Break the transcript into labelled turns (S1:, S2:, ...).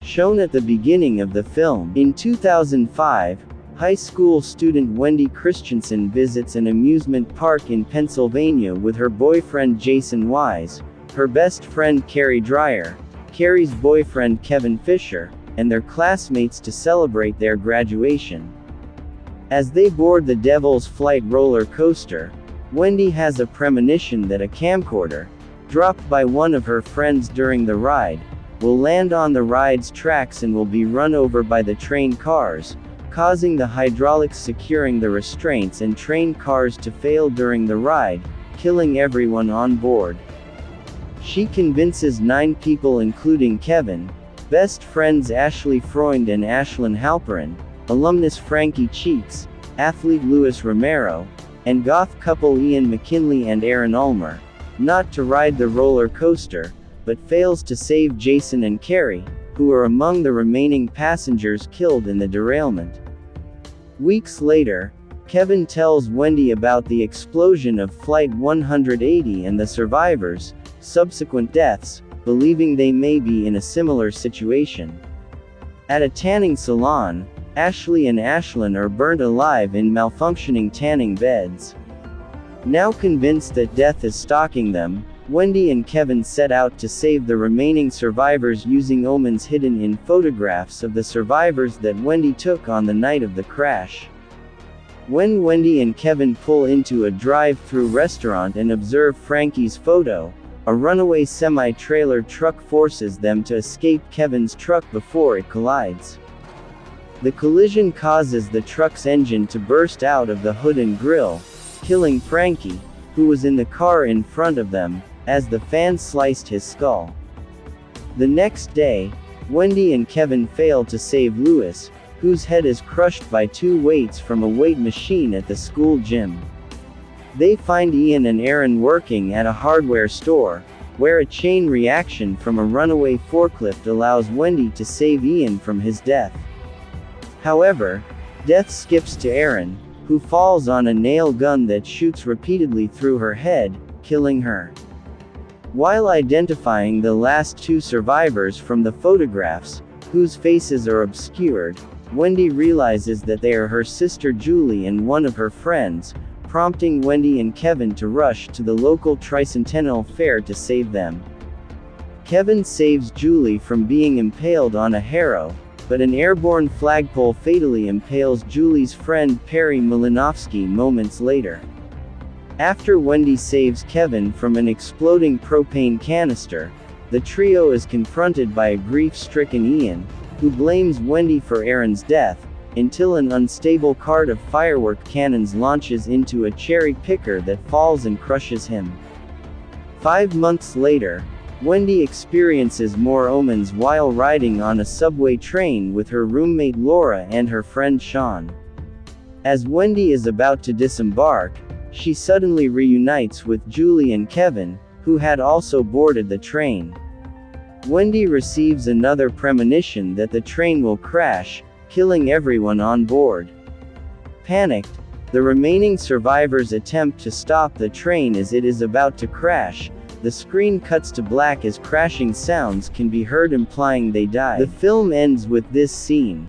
S1: shown at the beginning of the film. In 2005, high school student Wendy Christensen visits an amusement park in Pennsylvania with her boyfriend Jason Wise, her best friend Carrie Dreyer, Carrie's boyfriend Kevin Fisher, and their classmates to celebrate their graduation. As they board the Devil's Flight roller coaster, Wendy has a premonition that a camcorder, dropped by one of her friends during the ride, will land on the ride's tracks and will be run over by the train cars, causing the hydraulics securing the restraints and train cars to fail during the ride, killing everyone on board. She convinces 9 people including Kevin, best friends Ashley Freund and Ashlyn Halperin, alumnus Frankie Cheeks, athlete Luis Romero, and goth couple Ian McKinley and Aaron Ulmer, not to ride the roller coaster, but fails to save Jason and Carrie, who are among the remaining passengers killed in the derailment. Weeks later, Kevin tells Wendy about the explosion of Flight 180 and the survivors' subsequent deaths, believing they may be in a similar situation. At a tanning salon, Ashley and Ashlyn are burnt alive in malfunctioning tanning beds. Now convinced that death is stalking them, Wendy and Kevin set out to save the remaining survivors using omens hidden in photographs of the survivors that Wendy took on the night of the crash. When Wendy and Kevin pull into a drive-through restaurant and observe Frankie's photo, a runaway semi-trailer truck forces them to escape Kevin's truck before it collides. The collision causes the truck's engine to burst out of the hood and grille, killing Frankie, who was in the car in front of them, as the fan sliced his skull. The next day, Wendy and Kevin fail to save Louis, whose head is crushed by 2 weights from a weight machine at the school gym. They find Ian and Aaron working at a hardware store, where a chain reaction from a runaway forklift allows Wendy to save Ian from his death. However, death skips to Aaron, who falls on a nail gun that shoots repeatedly through her head, killing her. While identifying the last 2 survivors from the photographs, whose faces are obscured, Wendy realizes that they are her sister Julie and one of her friends, prompting Wendy and Kevin to rush to the local tricentennial fair to save them. Kevin saves Julie from being impaled on a harrow, but an airborne flagpole fatally impales Julie's friend Perry Malinovsky moments later. After Wendy saves Kevin from an exploding propane canister, the trio is confronted by a grief-stricken Ian, who blames Wendy for Aaron's death, until an unstable cart of firework cannons launches into a cherry picker that falls and crushes him. 5 months later, Wendy experiences more omens while riding on a subway train with her roommate Laura and her friend Sean. As Wendy is about to disembark, she suddenly reunites with Julie and Kevin, who had also boarded the train. Wendy receives another premonition that the train will crash, killing everyone on board. Panicked, the remaining survivors attempt to stop the train as it is about to crash. The screen cuts to black as crashing sounds can be heard implying they died. The film ends with this scene.